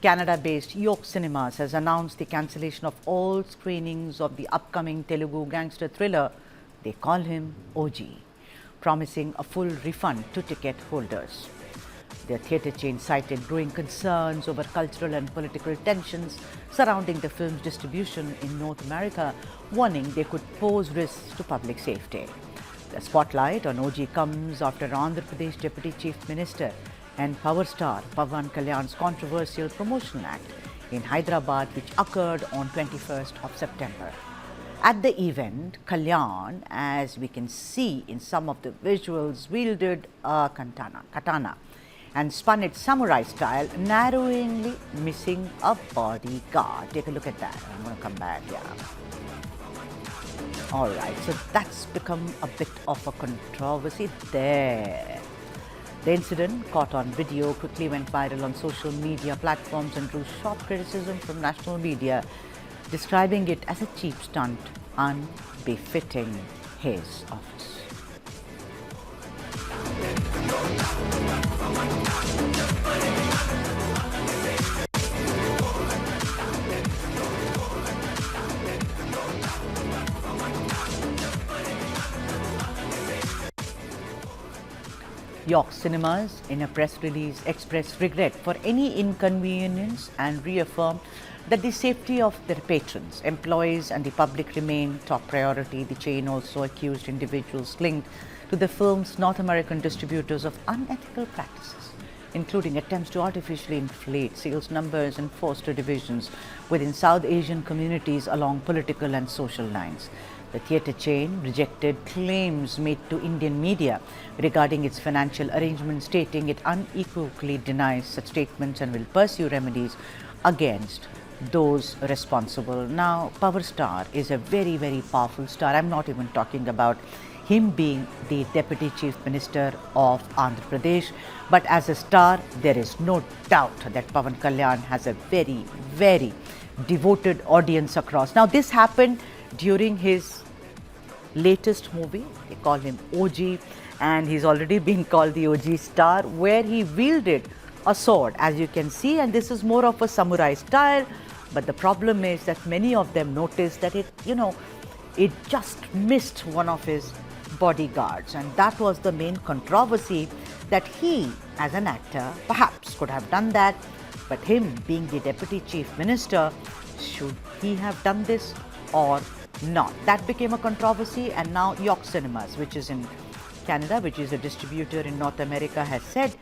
Canada-based York Cinemas has announced the cancellation of all screenings of the upcoming Telugu gangster thriller They Call Him OG, promising a full refund to ticket holders. The theatre chain cited growing concerns over cultural and political tensions surrounding the film's distribution in North America, warning they could pose risks to public safety. The spotlight on OG comes after Andhra Pradesh Deputy Chief Minister and power star Pawan Kalyan's controversial promotional act in Hyderabad, which occurred on 21st of September. At the event, Kalyan, as we can see in some of the visuals, wielded a katana and spun it samurai style, narrowly missing a bodyguard. Take a look at that. I'm going to come back, yeah. All right, so that's become a bit of a controversy there. The incident, caught on video, quickly went viral on social media platforms and drew sharp criticism from national media, describing it as a cheap stunt unbefitting his office. York Cinemas, in a press release, expressed regret for any inconvenience and reaffirmed that the safety of their patrons, employees and the public remain top priority. The chain also accused individuals linked to the film's North American distributors of unethical practices, including attempts to artificially inflate sales numbers and foster divisions within South Asian communities along political and social lines. The theatre chain rejected claims made to Indian media regarding its financial arrangements, stating it unequivocally denies such statements and will pursue remedies against those responsible. Now, Power Star is a very, very powerful star. I'm not even talking about him being the Deputy Chief Minister of Andhra Pradesh, but as a star, there is no doubt that Pawan Kalyan has a very, very devoted audience across. Now, this happened during his latest movie. They call him OG, and he's already been called the OG star, where he wielded a sword, as you can see, and this is more of a samurai style. But the problem is that many of them noticed that it just missed one of his bodyguards, and that was the main controversy, that he, as an actor, perhaps could have done that, but him being the Deputy Chief Minister, should he have done this or not? That became a controversy, and now York Cinemas, which is in Canada, which is a distributor in North America, has said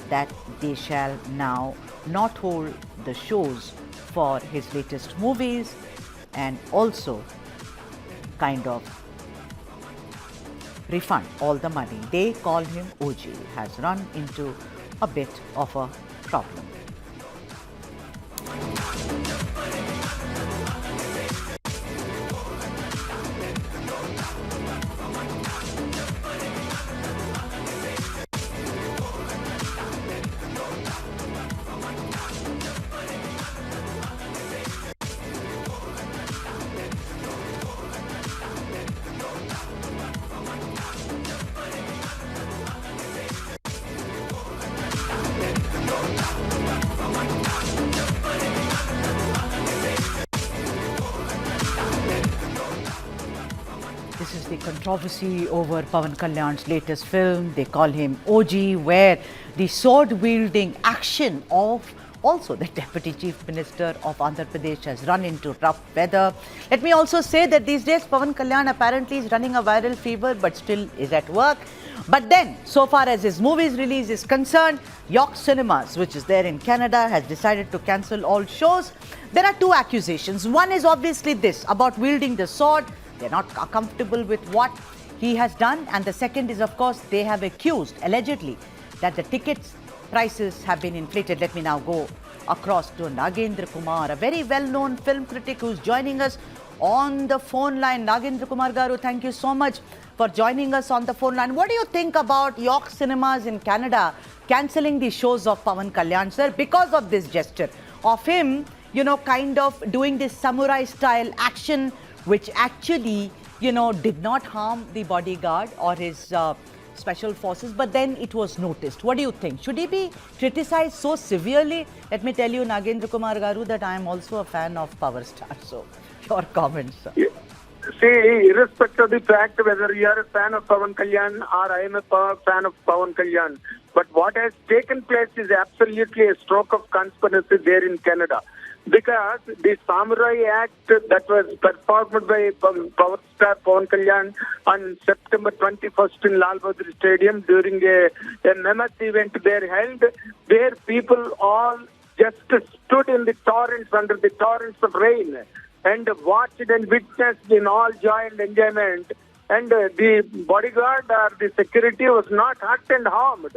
that they shall now not hold the shows for his latest movies, and also kind of refund all the money. They Call Him OG has run into a bit of a problem. This is the controversy over Pawan Kalyan's latest film, They Call Him OG, where the sword-wielding action of also the Deputy Chief Minister of Andhra Pradesh has run into rough weather. Let me also say that these days Pawan Kalyan apparently is running a viral fever, but still is at work. But then, so far as his movie's release is concerned, York Cinemas, which is there in Canada, has decided to cancel all shows. There are two accusations. One is obviously this, about wielding the sword. They're not comfortable with what he has done. And the second is, of course, they have accused, allegedly, that the tickets prices have been inflated. Let me now go across to Nagendra Kumar, a very well-known film critic who's joining us on the phone line. Nagendra Kumar Garu, thank you so much for joining us on the phone line. What do you think about York Cinemas in Canada cancelling the shows of Pawan Kalyan, sir, because of this gesture of him, kind of doing this samurai-style action, which actually, did not harm the bodyguard or his special forces, but then it was noticed. What do you think? Should he be criticized so severely? Let me tell you, Nagendra Kumar Garu, that I am also a fan of Power Star. So, your comments, sir. Yeah. See, irrespective of the fact whether you are a fan of Pawan Kalyan or I am a fan of Pawan Kalyan, but what has taken place is absolutely a stroke of conspiracy there in Canada. Because the Samurai Act that was performed by Power Star Pawan Kalyan on September 21st in Lal Bahadur Stadium during a mammoth event there held, where people all just stood in the torrents, under the torrents of rain, and watched and witnessed in all joy and enjoyment. And the bodyguard or the security was not hurt and harmed.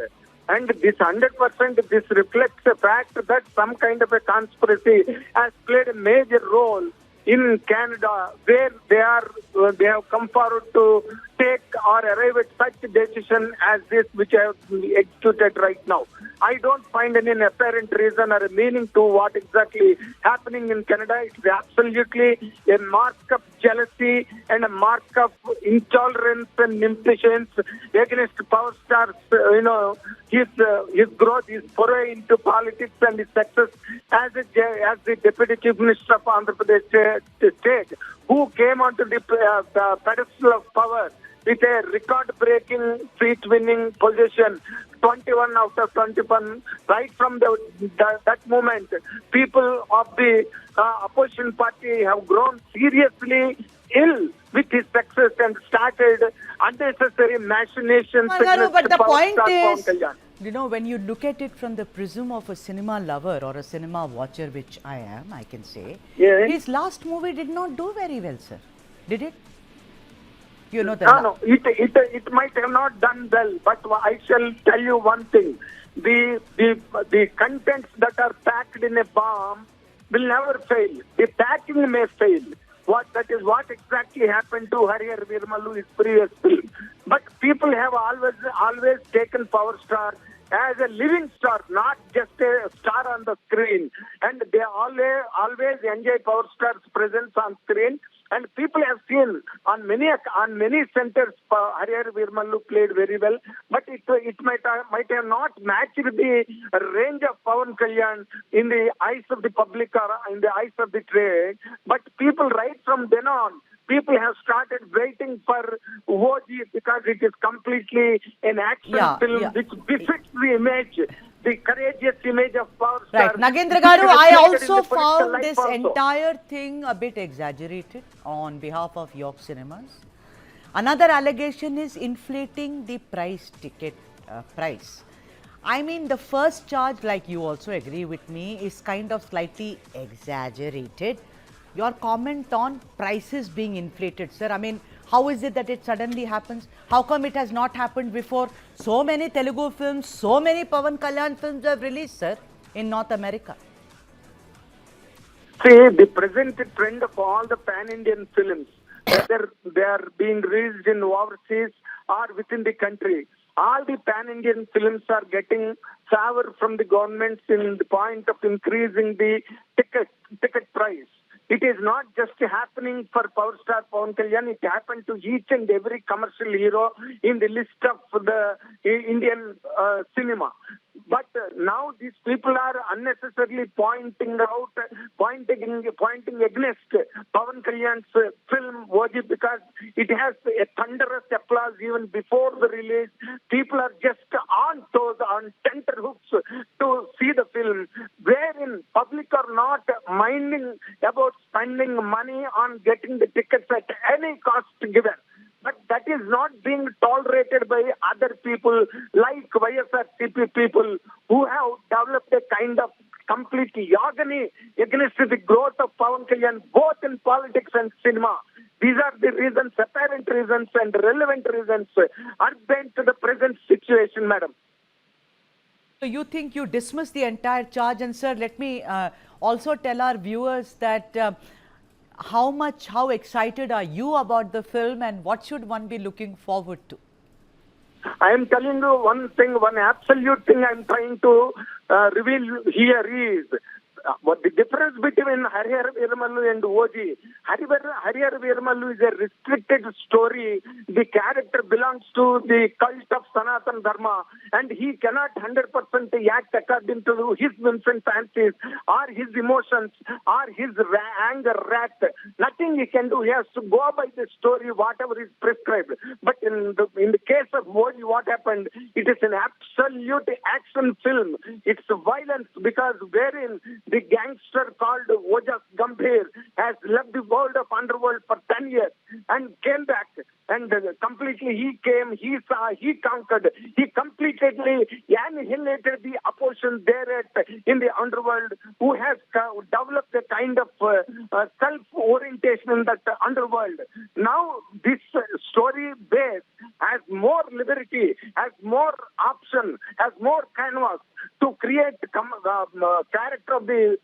And this 100%, this reflects the fact that some kind of a conspiracy has played a major role in Canada, where they have come forward to take or arrive at such a decision as this, which I have executed right now. I don't find any apparent reason or a meaning to what exactly happening in Canada. It's absolutely a mark of jealousy and a mark of intolerance and impatience against Power Star's, his growth, his foray into politics and his success as the Deputy Chief Minister of Andhra Pradesh state, who came onto the pedestal of power with a record-breaking, seat-winning position, 21 out of 21. Right from that moment, people of the opposition party have grown seriously ill with his success and started unnecessary machinations. But the point is, when you look at it from the prism of a cinema lover or a cinema watcher, which I am, I can say, his last movie did not do very well, sir. Did it? No, it might have not done well, but I shall tell you one thing. The contents that are packed in a bomb will never fail. The packing may fail. That is what exactly happened to Harihar Veermallu's previous film. But people have always taken Power Star as a living star, not just a star on the screen. And they always enjoy Power Star's presence on screen. And people have seen on many centers, Harihar Veermallu played very well, but it might have not matched the range of Pawan Kalyan in the eyes of the public or in the eyes of the trade. But people, right from then on, people have started waiting for OG because it is completely an action film which befits the image, the courageous image of Power Star. Right. Nagendra Garu, I also found this entire thing a bit exaggerated on behalf of York Cinemas. Another allegation is inflating the ticket price. I mean, the first charge, like you also agree with me, is kind of slightly exaggerated. Your comment on prices being inflated, sir. I mean, how is it that it suddenly happens? How come it has not happened before? So many Telugu films, so many Pawan Kalyan films have released, sir, in North America. See, the present trend of all the pan-Indian films, whether they are being released in overseas or within the country, all the pan-Indian films are getting favor from the governments in the point of increasing the ticket price. It is not just happening for Power Star Pawan Kalyan, it happened to each and every commercial hero in the list of the Indian cinema. But now these people are unnecessarily pointing against Pawan Kalyan's film OG because it has a thunderous applause even before the release. People are just on toes, on tenterhooks to see the film, wherein public are not minding about spending money on getting the tickets at any cost given. But that is not being tolerated by other people like YSRCP people who have developed a kind of complete agony against the growth of Pawan Kalyan, both in politics and cinema. These are the reasons, apparent reasons and relevant reasons urgent to the present situation, madam. So you think you dismiss the entire charge? And sir, let me also tell our viewers that how excited are you about the film and what should one be looking forward to? I am telling you one thing, one absolute thing I am trying to reveal here is what the difference between in Harihar Veeramallu and OG. Harihar Veeramallu is a restricted story. The character belongs to the cult of Sanatana Dharma, and he cannot 100% act according to his whims and fancies, or his emotions, or his anger, wrath. Nothing he can do. He has to go by the story, whatever is prescribed. But in the case of OG, what happened? It is an absolute action film. It's violence because wherein the gangster called Ojas Gambhir has left the world of underworld for 10 years and came back. And completely he came, he saw, he conquered, he completely annihilated the opposition there in the underworld, who has developed a kind of self-orientation in that underworld. Now this story base has more liberty, has more option, has more canvas to create character of the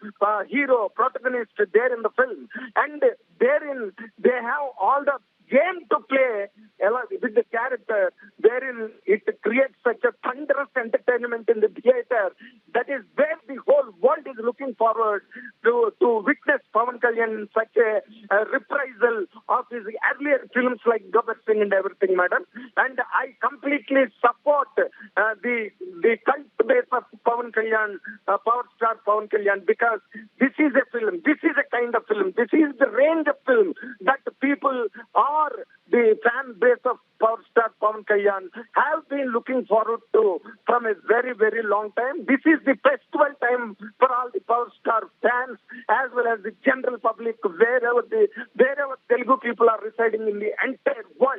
hero, protagonist there in the film. And therein they have all the game to play with the character, wherein it creates such a thunderous entertainment in the theater. That is where the whole world is looking forward to witness Pawan Kalyan in such a reprisal of his earlier films like Gabbar Singh and everything, madam. And I completely support the cult base of Pawan Kalyan, power star Pawan Kalyan, because this is a film, this is a kind of film, this is the range of film that people or the fan base of power star Pawan Kalyan have been looking forward to from a very, very long time. This is the festival time for all the power star fans as well as the general public, wherever Telugu people are residing in the entire world.